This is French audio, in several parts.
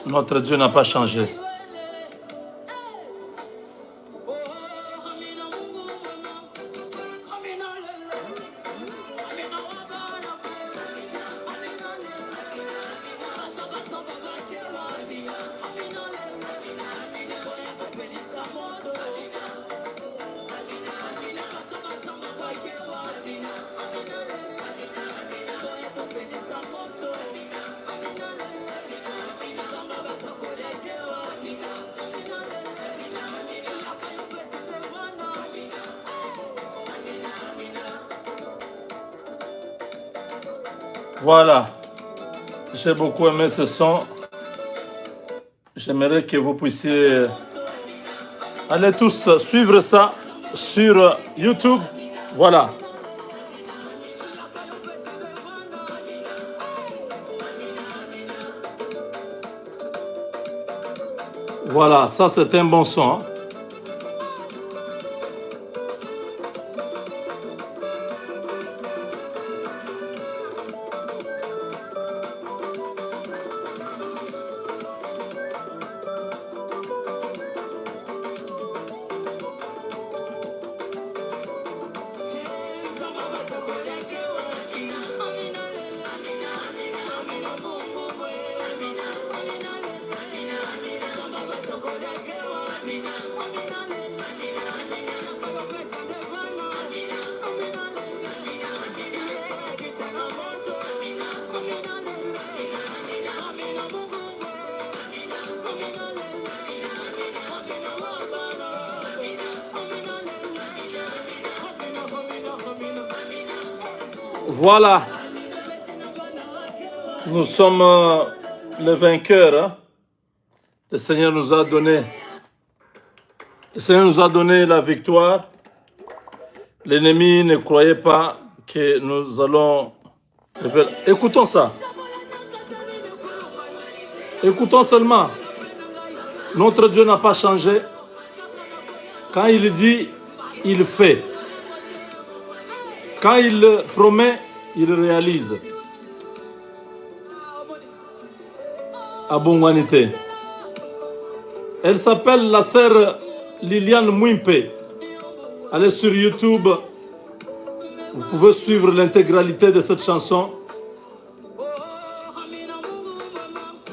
Notre Dieu n'a pas changé. Voilà, j'ai beaucoup aimé ce son. J'aimerais que vous puissiez aller tous suivre ça sur YouTube. Voilà. Voilà, ça c'est un bon son. Hein. Voilà, nous sommes les vainqueurs. Hein. Le Seigneur nous a donné la victoire. L'ennemi ne croyait pas que nous allons... Écoutons ça. Écoutons seulement. Notre Dieu n'a pas changé. Quand il dit, il fait. Quand il promet, il réalise. Abonganité. Elle s'appelle la sœur Liliane Mwimpe. Allez sur YouTube. Vous pouvez suivre l'intégralité de cette chanson.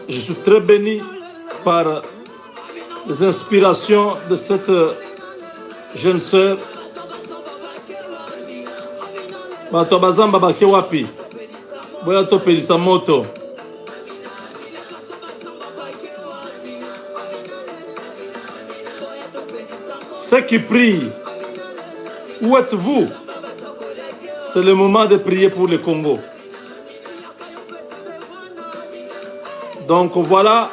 Je suis très béni par les inspirations de cette jeune sœur. Bato bazamba bake wapi boya topelisa moto. Ceux qui prient, où êtes-vous? C'est le moment de prier pour le Congo. Donc voilà.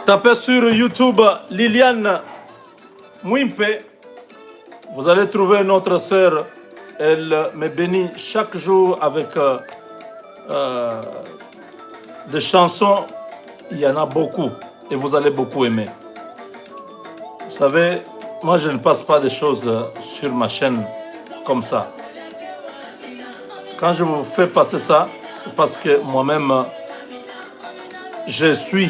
Tapez sur YouTube Liliane Mwimpe. Vous allez trouver notre sœur. Elle me bénit chaque jour avec des chansons. Il y en a beaucoup et vous allez beaucoup aimer. Vous savez, moi je ne passe pas des choses sur ma chaîne comme ça. Quand je vous fais passer ça, c'est parce que moi-même, je suis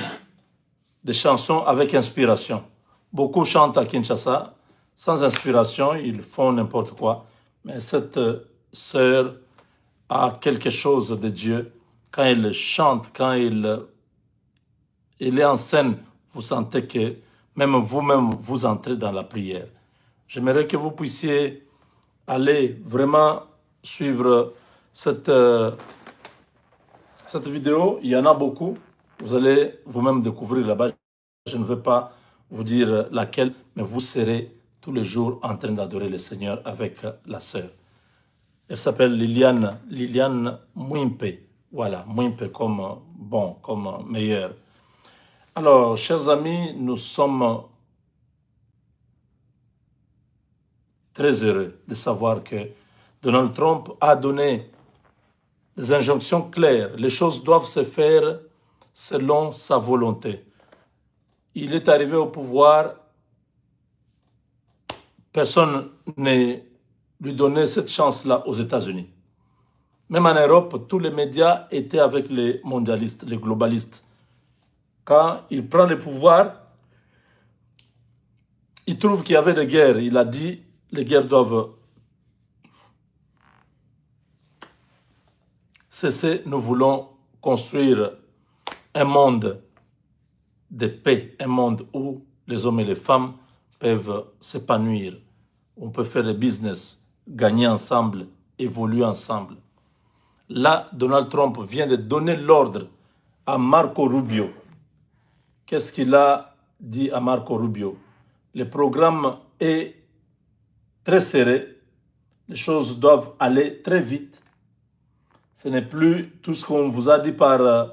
des chansons avec inspiration. Beaucoup chantent à Kinshasa. Sans inspiration, ils font n'importe quoi. Mais cette sœur a quelque chose de Dieu. Quand elle chante, quand elle est en scène, vous sentez que même vous-même, vous entrez dans la prière. J'aimerais que vous puissiez aller vraiment suivre cette vidéo. Il y en a beaucoup. Vous allez vous-même découvrir là-bas. Je ne veux pas vous dire laquelle, mais vous serez tous les jours en train d'adorer le Seigneur avec la sœur. Elle s'appelle Liliane Mwimpe. Voilà, Mwimpe comme bon, comme meilleur. Alors, chers amis, nous sommes très heureux de savoir que Donald Trump a donné des injonctions claires. Les choses doivent se faire selon sa volonté. Il est arrivé au pouvoir. Personne ne lui donnait cette chance-là aux États-Unis. Même en Europe, tous les médias étaient avec les mondialistes, les globalistes. Quand il prend le pouvoir, il trouve qu'il y avait des guerres. Il a dit les guerres doivent cesser. Nous voulons construire un monde de paix, un monde où les hommes et les femmes peuvent s'épanouir. On peut faire des business, gagner ensemble, évoluer ensemble. Là, Donald Trump vient de donner l'ordre à Marco Rubio. Qu'est-ce qu'il a dit à Marco Rubio? Le programme est très serré. Les choses doivent aller très vite. Ce n'est plus tout ce qu'on vous a dit par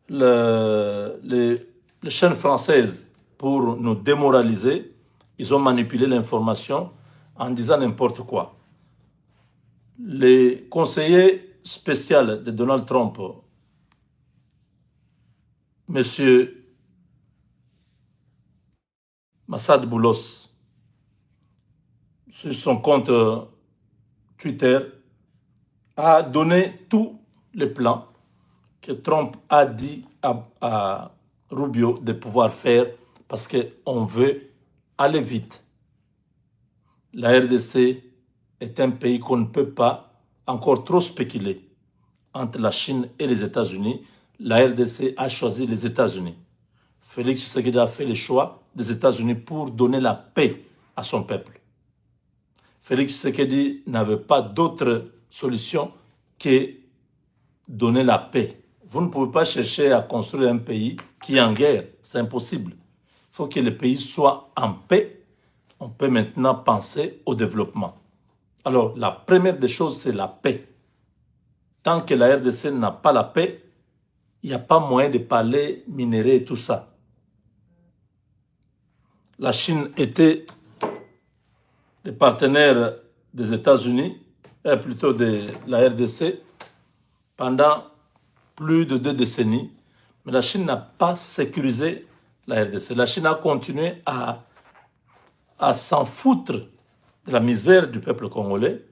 les chaînes françaises pour nous démoraliser. Ils ont manipulé l'information en disant n'importe quoi. Les conseillers spéciaux de Donald Trump, Monsieur Massad Boulos, sur son compte Twitter, a donné tous les plans que Trump a dit à Rubio de pouvoir faire parce qu'on veut aller vite. La RDC est un pays qu'on ne peut pas encore trop spéculer entre la Chine et les États-Unis. La RDC a choisi les États-Unis. Félix Tshisekedi a fait le choix des États-Unis pour donner la paix à son peuple. Félix Tshisekedi n'avait pas d'autre solution que donner la paix. Vous ne pouvez pas chercher à construire un pays qui est en guerre. C'est impossible. Il faut que le pays soit en paix. On peut maintenant penser au développement. Alors, la première des choses, c'est la paix. Tant que la RDC n'a pas la paix, il n'y a pas moyen de parler minerais et tout ça. La Chine était le partenaire des États-Unis, plutôt de la RDC, pendant plus de 2 décennies. Mais la Chine n'a pas sécurisé la RDC. La Chine a continué à s'en foutre de la misère du peuple congolais.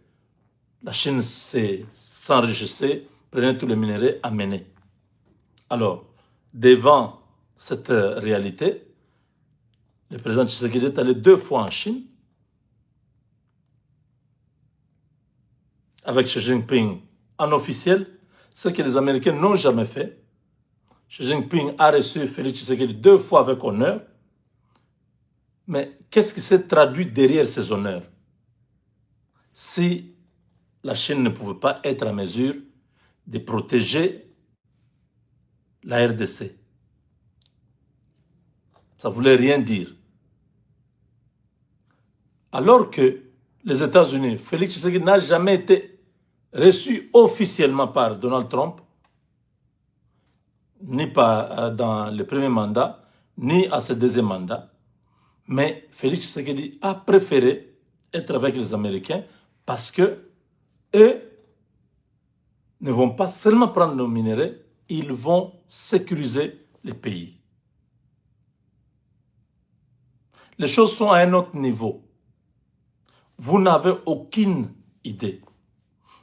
La Chine s'enrichissait, prenait tous les minéraux, amenait. Alors, devant cette réalité, le président Tshisekedi est allé 2 fois en Chine avec Xi Jinping en officiel, ce que les Américains n'ont jamais fait. Xi Jinping a reçu Félix Tshisekedi 2 fois avec honneur. Mais qu'est-ce qui s'est traduit derrière ces honneurs? Si la Chine ne pouvait pas être en mesure de protéger la RDC, ça ne voulait rien dire. Alors que les États-Unis, Félix Tshisekedi n'a jamais été reçu officiellement par Donald Trump, ni dans le premier mandat, ni à ce deuxième mandat. Mais Félix Tshisekedi a préféré être avec les Américains parce que eux ne vont pas seulement prendre nos minéraux, ils vont sécuriser le pays. Les choses sont à un autre niveau. Vous n'avez aucune idée.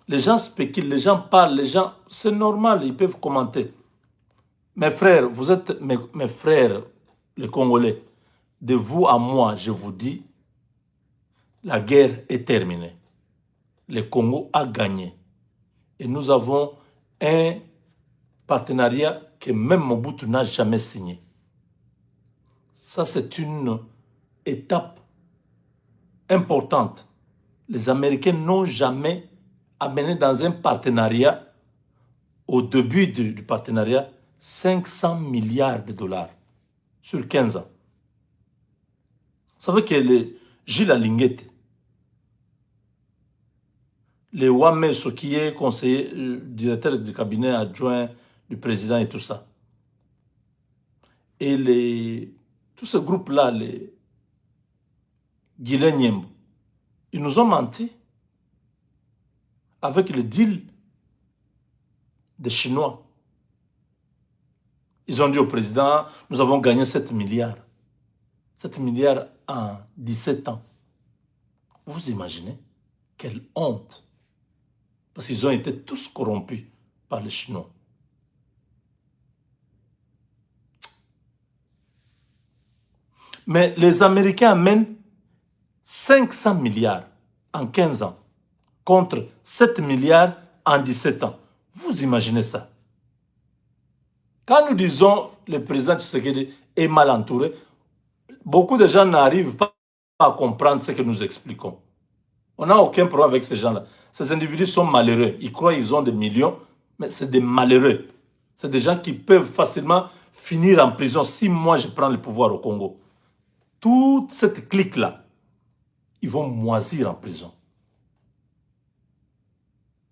Les gens spéculent, les gens parlent, les gens, c'est normal, ils peuvent commenter. Mes frères, vous êtes mes frères, les Congolais. De vous à moi, je vous dis, la guerre est terminée. Le Congo a gagné. Et nous avons un partenariat que même Mobutu n'a jamais signé. Ça, c'est une étape importante. Les Américains n'ont jamais amené dans un partenariat, au début du partenariat, 500 milliards de dollars sur 15 ans. Vous savez que Gilles Alinguette, le Wame Sokie, conseiller, directeur du cabinet adjoint du président et tout ça, et tous ces groupes-là, les Guilin Nyembo, ils nous ont menti avec le deal des Chinois. Ils ont dit au président, nous avons gagné 7 milliards. 7 milliards en 17 ans. Vous imaginez? Quelle honte! Parce qu'ils ont été tous corrompus par les Chinois. Mais les Américains amènent 500 milliards en 15 ans contre 7 milliards en 17 ans. Vous imaginez ça? Quand nous disons que le président Tshisekedi est mal entouré, beaucoup de gens n'arrivent pas à comprendre ce que nous expliquons. On n'a aucun problème avec ces gens-là. Ces individus sont malheureux. Ils croient qu'ils ont des millions, mais c'est des malheureux. C'est des gens qui peuvent facilement finir en prison si moi je prends le pouvoir au Congo. Toute cette clique-là, ils vont moisir en prison.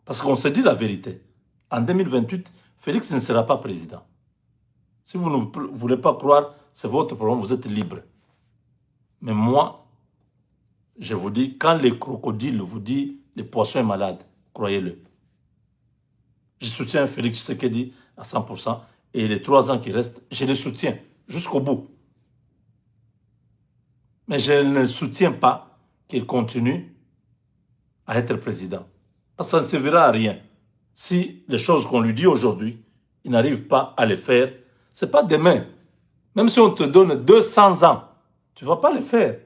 Parce qu'on se dit la vérité. En 2028, Félix ne sera pas président. Si vous ne voulez pas croire, c'est votre problème, vous êtes libre. Mais moi, je vous dis, quand les crocodiles vous disent le poisson est malade, croyez-le. Je soutiens Félix Tshisekedi à 100% et les 3 ans qui restent, je les soutiens jusqu'au bout. Mais je ne soutiens pas qu'il continue à être président. Parce que ça ne servira à rien. Si les choses qu'on lui dit aujourd'hui, il n'arrive pas à les faire, ce n'est pas demain. Même si on te donne 200 ans, tu ne vas pas les faire.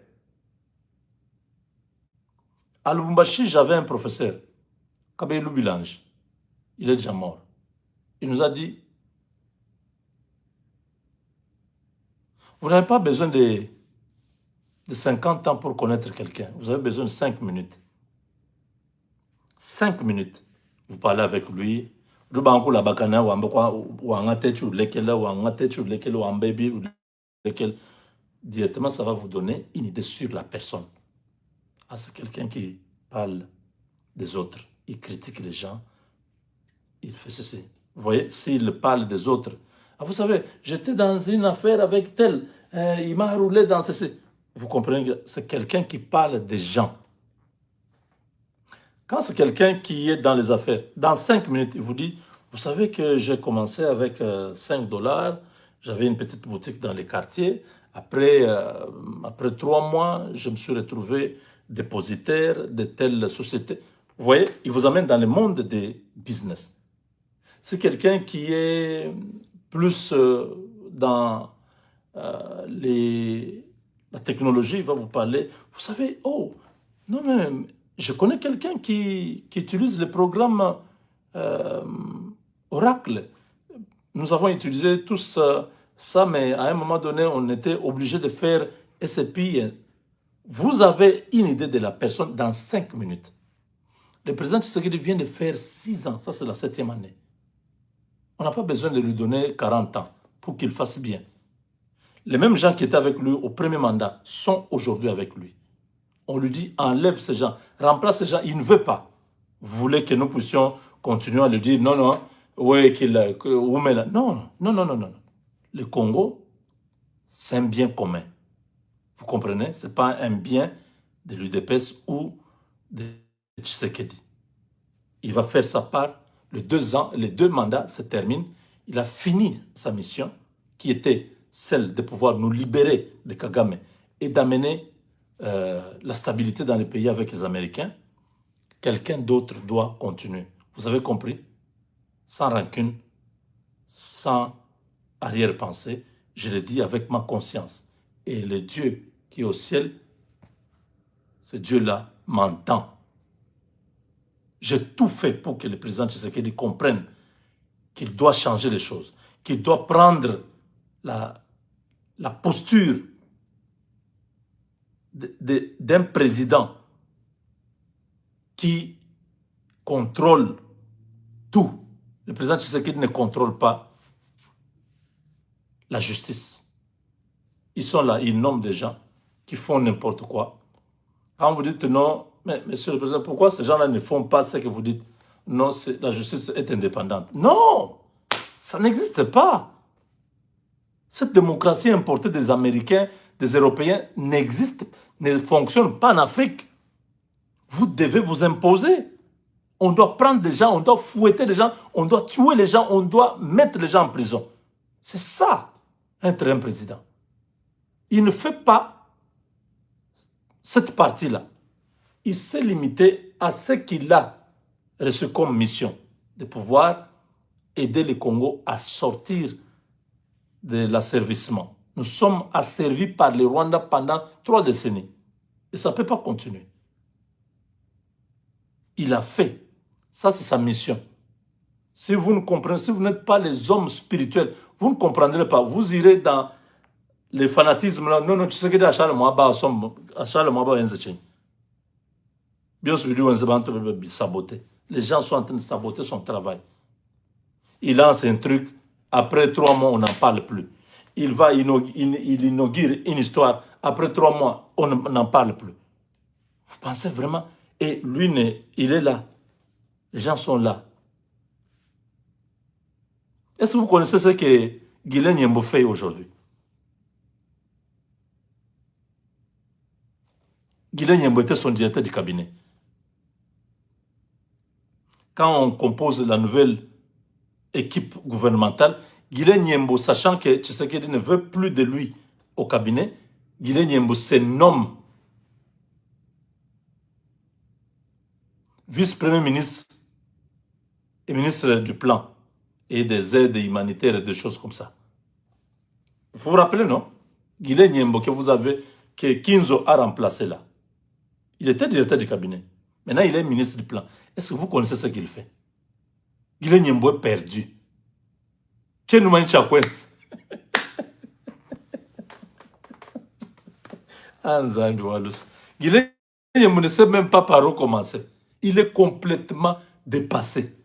À Lubumbashi, j'avais un professeur, Kabelou Bilange. Il est déjà mort. Il nous a dit, vous n'avez pas besoin de 50 ans pour connaître quelqu'un. Vous avez besoin de 5 minutes. 5 minutes. Vous parlez avec lui. Directement, ça va vous donner une idée sur la personne. Ah, c'est quelqu'un qui parle des autres. Il critique les gens. Il fait ceci. Vous voyez, s'il parle des autres. Ah, vous savez, j'étais dans une affaire avec tel. Il m'a roulé dans ceci. Vous comprenez que c'est quelqu'un qui parle des gens. Quand c'est quelqu'un qui est dans les affaires, dans 5 minutes, il vous dit, vous savez que j'ai commencé avec 5 $, j'avais une petite boutique dans les quartiers. Après 3 mois, je me suis retrouvé dépositaire de telle société. Vous voyez, il vous amène dans le monde des business. C'est quelqu'un qui est plus dans la technologie, il va vous parler. Vous savez, oh, non mais je connais quelqu'un qui utilise le programme Oracle. Nous avons utilisé tous ça, mais à un moment donné, on était obligé de faire SAP. Vous avez une idée de la personne dans 5 minutes. Le président Tshisekedi vient de faire 6 ans, ça c'est la 7e année. On n'a pas besoin de lui donner 40 ans pour qu'il fasse bien. Les mêmes gens qui étaient avec lui au premier mandat sont aujourd'hui avec lui. On lui dit, enlève ces gens, remplace ces gens, il ne veut pas. Vous voulez que nous puissions continuer à lui dire, non, non, oui, non, non, non, non, non. Le Congo, c'est un bien commun. Vous comprenez? Ce n'est pas un bien de l'UDPS ou de Tshisekedi. Il va faire sa part. Les 2 mandats se terminent. Il a fini sa mission, qui était celle de pouvoir nous libérer de Kagame et d'amener la stabilité dans les pays avec les Américains. Quelqu'un d'autre doit continuer. Vous avez compris? Sans rancune, sans arrière-pensée, je le dis avec ma conscience. Et le Dieu qui est au ciel, ce Dieu-là m'entend. J'ai tout fait pour que le président Tshisekedi comprenne qu'il doit changer les choses, qu'il doit prendre la posture d'un président qui contrôle tout. Le président Tshisekedi ne contrôle pas la justice. Ils sont là, ils nomment des gens qui font n'importe quoi. Quand vous dites non, mais monsieur le président, pourquoi ces gens-là ne font pas ce que vous dites? Non, la justice est indépendante. Non, ça n'existe pas. Cette démocratie importée des Américains, des Européens, n'existe, ne fonctionne pas en Afrique. Vous devez vous imposer. On doit prendre des gens, on doit fouetter les gens, on doit tuer les gens, on doit mettre les gens en prison. C'est ça, être un président. Il ne fait pas cette partie-là. Il s'est limité à ce qu'il a reçu comme mission de pouvoir aider le Congo à sortir de l'asservissement. Nous sommes asservis par le Rwanda pendant 3 décennies. Et ça ne peut pas continuer. Il a fait. Ça, c'est sa mission. Si vous ne comprenez, si vous n'êtes pas les hommes spirituels, vous ne comprendrez pas. Vous irez dans le fanatisme là. Non, non, tu sais que à Charles Mwaba, à Charles Mwaba, bien sûr, saboter. Les gens sont en train de saboter son travail. Il lance un truc, après 3 mois, on n'en parle plus. Il va il inaugure une histoire, après 3 mois, on n'en parle plus. Vous pensez vraiment? Et lui, il est là. Les gens sont là. Est-ce que vous connaissez ce que Guilain Nyembo fait aujourd'hui? Guilain Nyembo était son directeur du cabinet. Quand on compose la nouvelle équipe gouvernementale, Guilain Nyembo, sachant que Tshisekedi ne veut plus de lui au cabinet, Guilain Nyembo se nomme vice-premier ministre et ministre du plan et des aides humanitaires et des choses comme ça. Vous vous rappelez, non? Guilain Nyembo que vous avez, que Kinzo a remplacé là. Il était directeur du cabinet. Maintenant, il est ministre du plan. Est-ce que vous connaissez ce qu'il fait? Guilain Nyembo est perdu. Kenouman Chakwens. Guilain Nyembo ne sait même pas par où commencer. Il est complètement dépassé.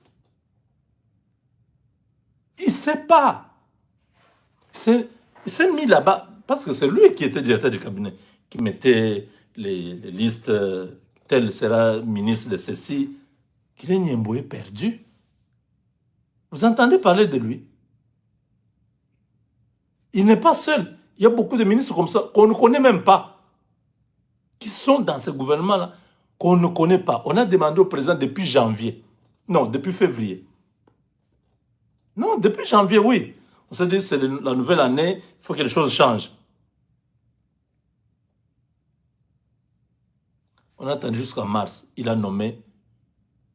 Il ne sait pas. Il s'est mis là-bas, parce que c'est lui qui était directeur du cabinet, qui mettait les listes, tel sera ministre de ceci. Guilain Nyembo est perdu. Vous entendez parler de lui? Il n'est pas seul. Il y a beaucoup de ministres comme ça qu'on ne connaît même pas, qui sont dans ce gouvernement-là, qu'on ne connaît pas. On a demandé au président depuis janvier. Non, depuis février. Non, depuis janvier, oui. On s'est dit, c'est la nouvelle année, il faut que les choses changent. On a attendu jusqu'en mars. Il a nommé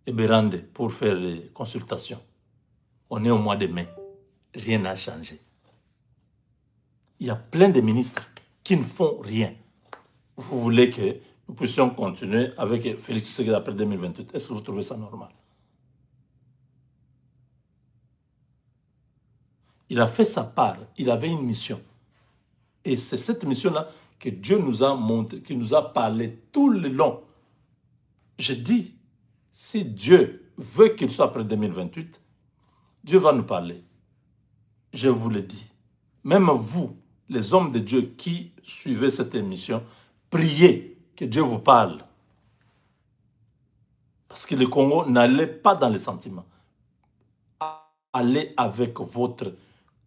Eberande pour faire les consultations. On est au mois de mai. Rien n'a changé. Il y a plein de ministres qui ne font rien. Vous voulez que nous puissions continuer avec Félix Tshisekedi après 2028. Est-ce que vous trouvez ça normal? Il a fait sa part. Il avait une mission. Et c'est cette mission-là que Dieu nous a montré, qui nous a parlé tout le long. Je dis, si Dieu veut qu'il soit après 2028, Dieu va nous parler. Je vous le dis. Même vous, les hommes de Dieu qui suivez cette émission, priez que Dieu vous parle. Parce que le Congo n'allait pas dans les sentiments. Allez avec votre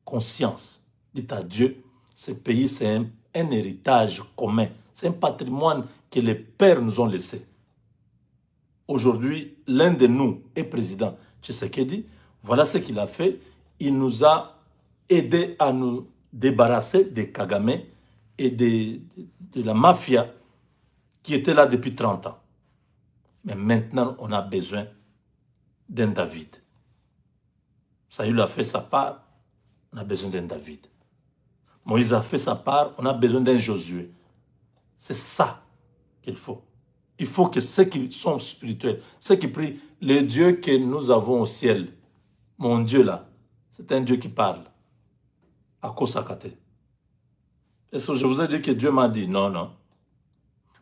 conscience. Dites à Dieu, ce pays, c'est un héritage commun. C'est un patrimoine que les pères nous ont laissé. Aujourd'hui, l'un de nous est président Tshisekedi. Voilà ce qu'il a fait. Il nous a aidés à nous débarrasser des Kagame et de la mafia qui était là depuis 30 ans. Mais maintenant, on a besoin d'un David. Saül a fait sa part, on a besoin d'un David. Moïse a fait sa part, on a besoin d'un Josué. C'est ça qu'il faut. Il faut que ceux qui sont spirituels, ceux qui prient, le Dieu que nous avons au ciel, mon Dieu là, c'est un Dieu qui parle. À Kosakate. Est-ce que je vous ai dit que Dieu m'a dit? Non, non.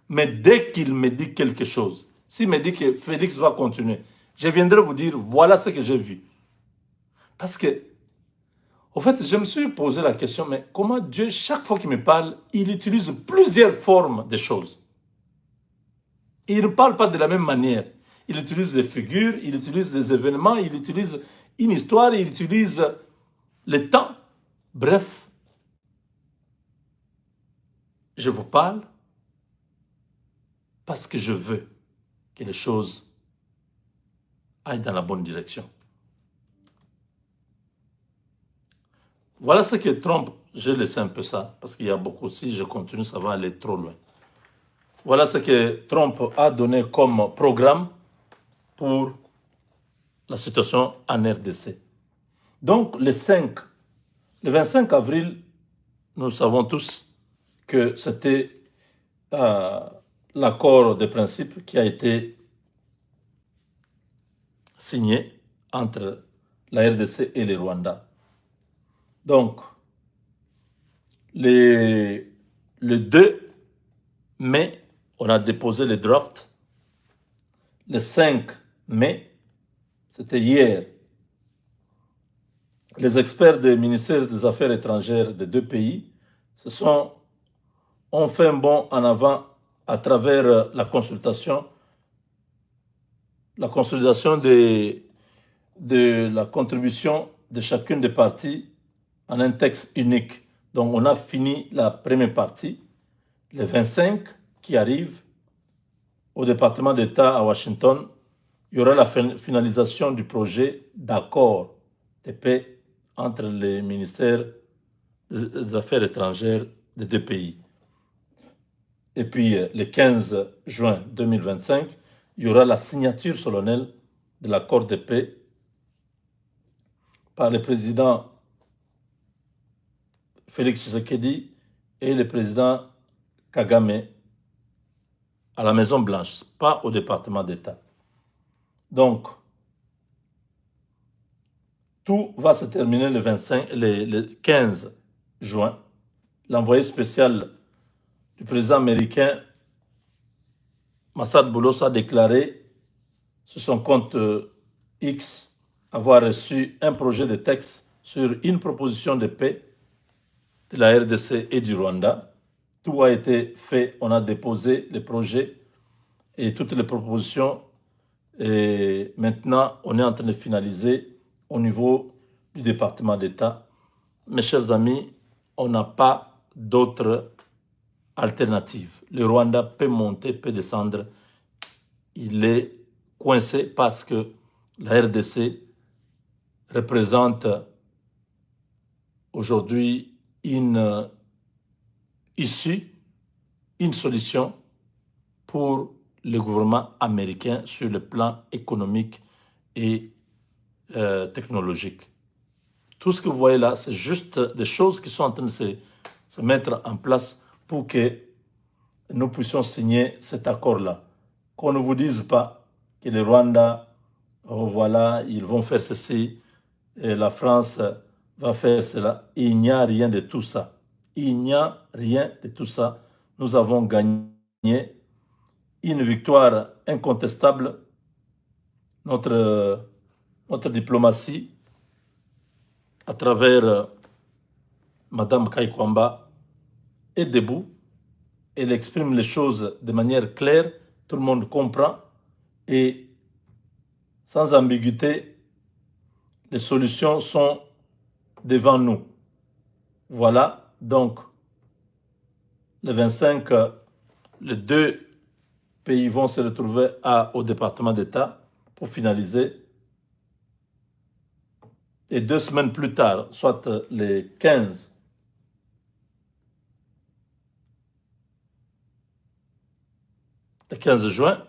Mais dès qu'il me dit quelque chose, s'il me dit que Félix va continuer, je viendrai vous dire, voilà ce que j'ai vu. Parce que, au fait, je me suis posé la question, mais comment Dieu, chaque fois qu'il me parle, il utilise plusieurs formes de choses. Il ne parle pas de la même manière. Il utilise des figures, il utilise des événements, il utilise une histoire, il utilise le temps. Bref, je vous parle parce que je veux que les choses aillent dans la bonne direction. Voilà ce que Trump, j'ai laissé un peu ça, parce qu'il y a beaucoup, si je continue, ça va aller trop loin. Voilà ce que Trump a donné comme programme pour la situation en RDC. Donc, le 25 avril, nous savons tous que c'était l'accord de principe qui a été signé entre la RDC et le Rwanda. Donc, le 2 mai, on a déposé le draft. Le 5 mai, c'était hier, les experts du ministère des Affaires étrangères des deux pays ont fait un bond en avant à travers la consultation de la contribution de chacune des parties en un texte unique. Donc, on a fini la première partie. Le 25 qui arrive au département d'État à Washington, il y aura la finalisation du projet d'accord de paix entre les ministères des Affaires étrangères des deux pays. Et puis, le 15 juin 2025, il y aura la signature solennelle de l'accord de paix par le président Félix Tshisekedi et le président Kagame à la Maison-Blanche, pas au département d'État. Donc, tout va se terminer le 15 juin. L'envoyé spécial du président américain Massad Boulos a déclaré sur son compte X avoir reçu un projet de texte sur une proposition de paix de la RDC et du Rwanda. Tout a été fait, on a déposé les projets et toutes les propositions. Et maintenant, on est en train de finaliser au niveau du département d'État. Mes chers amis, on n'a pas d'autre alternative. Le Rwanda peut monter, peut descendre. Il est coincé parce que la RDC représente aujourd'hui une issue, une solution pour le gouvernement américain sur le plan économique et technologique. Tout ce que vous voyez là, c'est juste des choses qui sont en train de se mettre en place pour que nous puissions signer cet accord-là. Qu'on ne vous dise pas que le Rwanda, oh, voilà, ils vont faire ceci, et la France va faire cela. Il n'y a rien de tout ça. Il n'y a rien de tout ça. Nous avons gagné une victoire incontestable. Notre diplomatie, à travers Madame Kaikwamba, est debout. Elle exprime les choses de manière claire, tout le monde comprend et sans ambiguïté, les solutions sont devant nous. Voilà, donc le 25, les deux pays vont se retrouver au département d'État pour finaliser. Et 2 semaines plus tard, soit le 15 juin.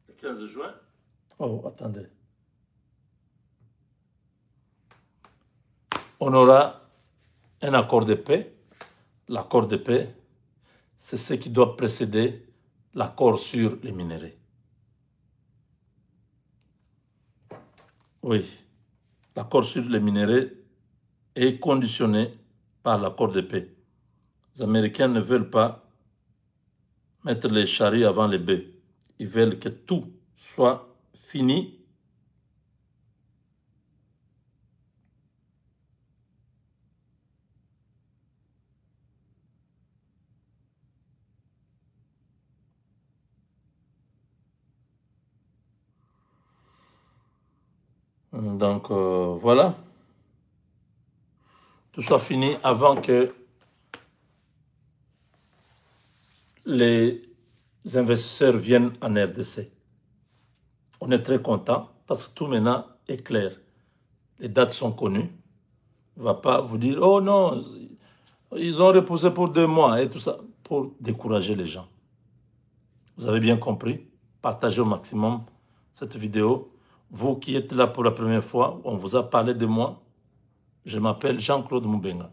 Le 15 juin. Oh, attendez. On aura un accord de paix. L'accord de paix, c'est ce qui doit précéder l'accord sur les minéraux. Oui, l'accord sur les minéraux est conditionné par l'accord de paix. Les Américains ne veulent pas mettre les charrues avant les bœufs. Ils veulent que tout soit fini. Donc, voilà. Tout soit fini avant que les investisseurs viennent en RDC. On est très content parce que tout maintenant est clair. Les dates sont connues. On ne va pas vous dire, oh non, ils ont reposé pour 2 mois et tout ça, pour décourager les gens. Vous avez bien compris. Partagez au maximum. cette vidéo. Vous qui êtes là pour la première fois, on vous a parlé de moi. Je m'appelle Jean-Claude Moubenga.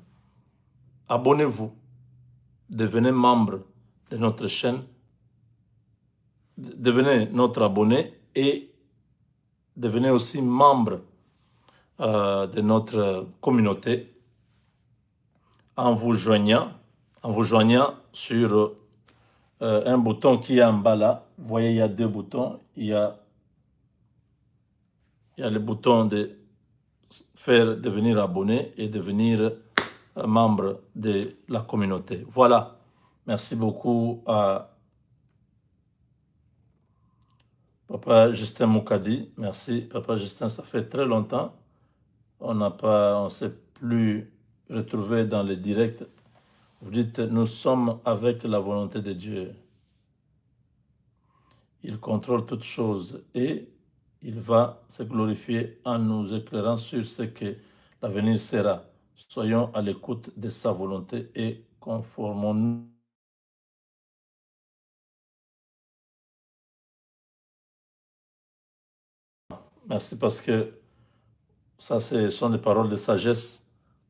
Abonnez-vous, devenez membre de notre chaîne, devenez notre abonné et devenez aussi membre de notre communauté en vous joignant sur un bouton qui est en bas là. Vous voyez, il y a deux boutons. Il y a le bouton de faire devenir abonné et devenir membre de la communauté. Voilà. Merci beaucoup à Papa Justin Moukadi. Merci, Papa Justin. Ça fait très longtemps. On ne s'est plus retrouvé dans les directs. Vous dites, nous sommes avec la volonté de Dieu. Il contrôle toutes choses et il va se glorifier en nous éclairant sur ce que l'avenir sera. Soyons à l'écoute de sa volonté et conformons-nous. Merci parce que ça, ce sont des paroles de sagesse.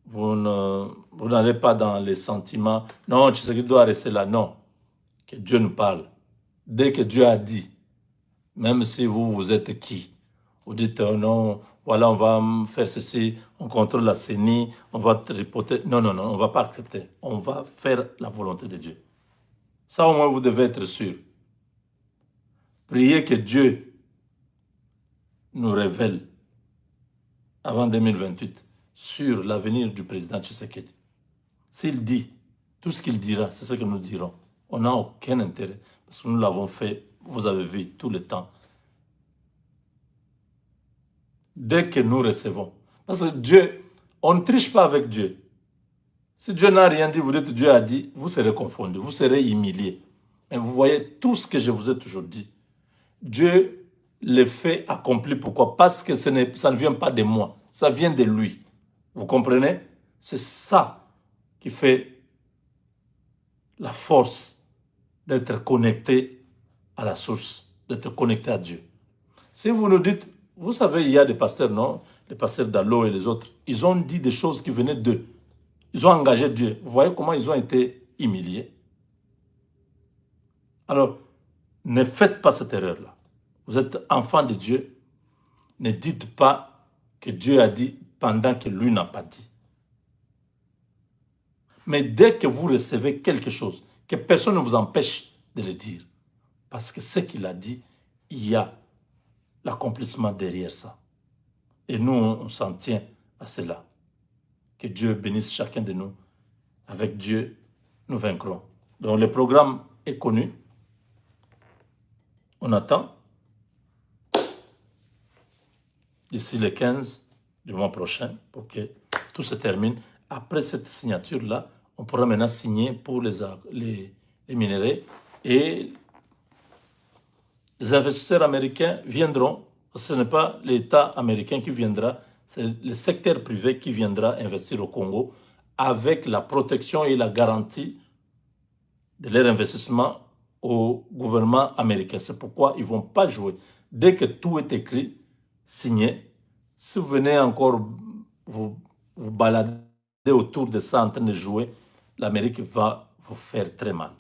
Vous n'allez pas dans les sentiments. Non, tu sais qu'il doit rester là. Non. Que Dieu nous parle. Dès que Dieu a dit, même si vous êtes qui, vous dites non, voilà, on va faire ceci, on contrôle la CENI, on va tripoter. Non, non, non, on ne va pas accepter. On va faire la volonté de Dieu. Ça, au moins, vous devez être sûr. Priez que Dieu nous révèle avant 2028 sur l'avenir du président Tshisekedi. S'il dit, tout ce qu'il dira, c'est ce que nous dirons. On n'a aucun intérêt, parce que nous l'avons fait, vous avez vu, tout le temps. Dès que nous recevons. Parce que Dieu, on ne triche pas avec Dieu. Si Dieu n'a rien dit, vous dites Dieu a dit, vous serez confondu, vous serez humilié. Mais vous voyez tout ce que je vous ai toujours dit. Dieu le fait accompli. Pourquoi? Parce que ça ne vient pas de moi, ça vient de lui. Vous comprenez? C'est ça qui fait la force d'être connecté à la source, d'être connecté à Dieu. Si vous nous dites, vous savez, il y a des pasteurs, non? Les pasteurs d'Allo et les autres, ils ont dit des choses qui venaient d'eux. Ils ont engagé Dieu. Vous voyez comment ils ont été humiliés? Alors, ne faites pas cette erreur-là. Vous êtes enfant de Dieu. Ne dites pas que Dieu a dit pendant que lui n'a pas dit. Mais dès que vous recevez quelque chose, que personne ne vous empêche de le dire. Parce que ce qu'il a dit, il y a l'accomplissement derrière ça. Et nous, on s'en tient à cela. Que Dieu bénisse chacun de nous. Avec Dieu, nous vaincrons. Donc, le programme est connu. On attend. D'ici le 15 du mois prochain, pour que tout se termine. Après cette signature-là, on pourra maintenant signer pour les minerais. Et les investisseurs américains viendront. Ce n'est pas l'État américain qui viendra, c'est le secteur privé qui viendra investir au Congo avec la protection et la garantie de leur investissement au gouvernement américain. C'est pourquoi ils ne vont pas jouer. Dès que tout est écrit, signé, si vous venez encore vous balader autour de ça en train de jouer, l'Amérique va vous faire très mal.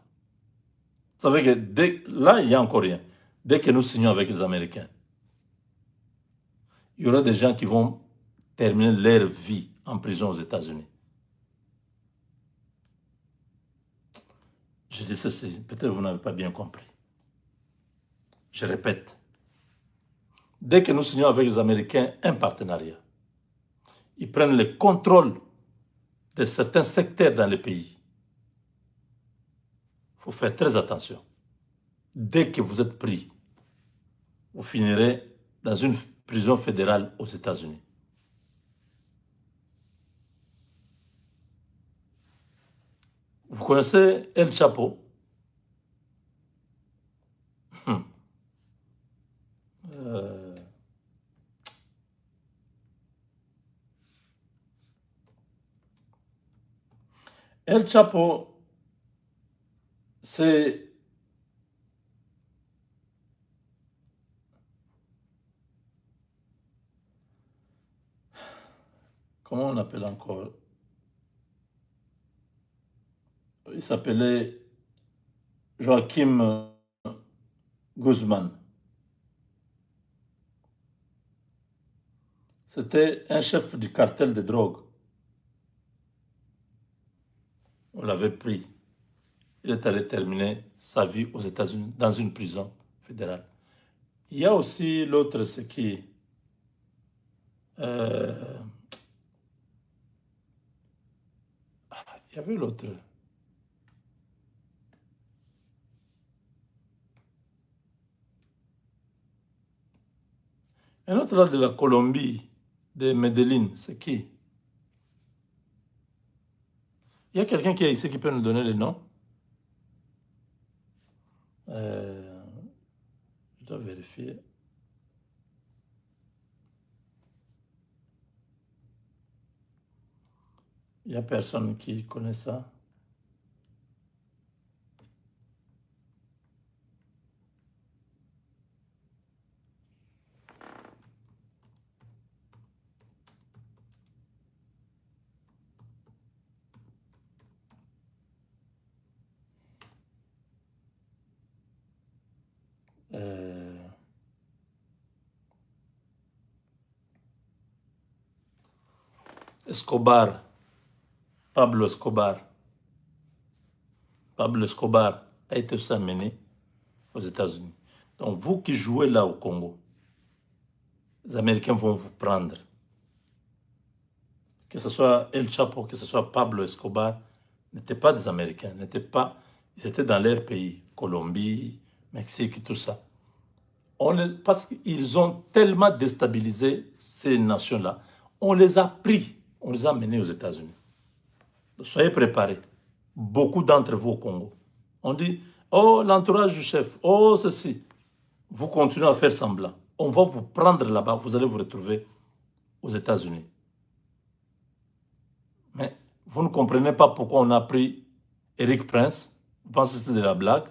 Vous savez que là, il n'y a encore rien. Dès que nous signons avec les Américains, il y aura des gens qui vont terminer leur vie en prison aux États-Unis. Je dis ceci, peut-être que vous n'avez pas bien compris. Je répète, dès que nous signons avec les Américains un partenariat, ils prennent le contrôle de certains secteurs dans le pays. Il faut faire très attention. Dès que vous êtes pris, vous finirez dans une prison fédérale aux États-Unis. Vous connaissez El Chapo? El Chapo, c'est comment on appelle encore? Il s'appelait Joachim Guzman. C'était un chef du cartel de drogue. On l'avait pris. Il est allé terminer sa vie aux États-Unis, dans une prison fédérale. Il y a aussi l'autre, c'est qui? Il y avait l'autre. Un autre là de la Colombie, de Medellín, c'est qui? Il y a quelqu'un qui est ici qui peut nous donner les noms? Je dois vérifier. Il n'y a personne qui connaît ça. Escobar, Pablo Escobar. Pablo Escobar a été aussi amené aux États-Unis. Donc vous qui jouez là au Congo, les Américains vont vous prendre. Que ce soit El Chapo, que ce soit Pablo Escobar, n'étaient pas des Américains, ils étaient dans leur pays, Colombie, Mexique, tout ça. Parce qu'ils ont tellement déstabilisé ces nations-là, on les a pris, on les a menés aux États-Unis. Soyez préparés. Beaucoup d'entre vous au Congo. On dit, oh, l'entourage du chef, oh, ceci. Vous continuez à faire semblant. On va vous prendre là-bas, vous allez vous retrouver aux États-Unis. Mais vous ne comprenez pas pourquoi on a pris Eric Prince. Vous pensez que c'est de la blague?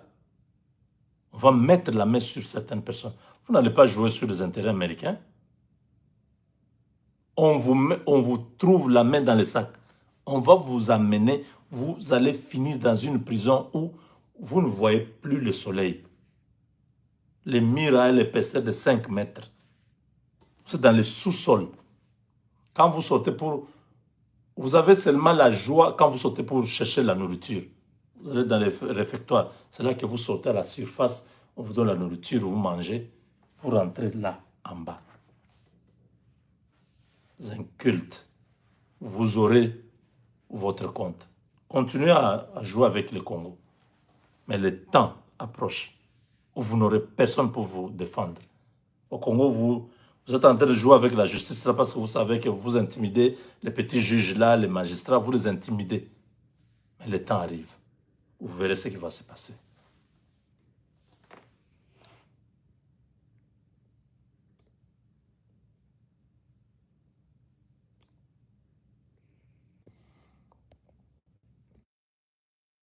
On va mettre la main sur certaines personnes. Vous n'allez pas jouer sur les intérêts américains. On vous trouve la main dans le sac. On va vous amener, vous allez finir dans une prison où vous ne voyez plus le soleil. Les murs à l'épaisseur de 5 mètres. C'est dans le sous-sol. Quand vous sortez vous avez seulement la joie quand vous sortez pour chercher la nourriture. Vous allez dans les réfectoires. C'est là que vous sortez à la surface, on vous donne la nourriture, vous mangez. Vous rentrez là, en bas. C'est un culte. Vous aurez votre compte. Continuez à jouer avec le Congo. Mais le temps approche où vous n'aurez personne pour vous défendre. Au Congo, vous êtes en train de jouer avec la justice là parce que vous savez que vous intimidez les petits juges là, les magistrats, vous les intimidez. Mais le temps arrive. Vous verrez ce qui va se passer.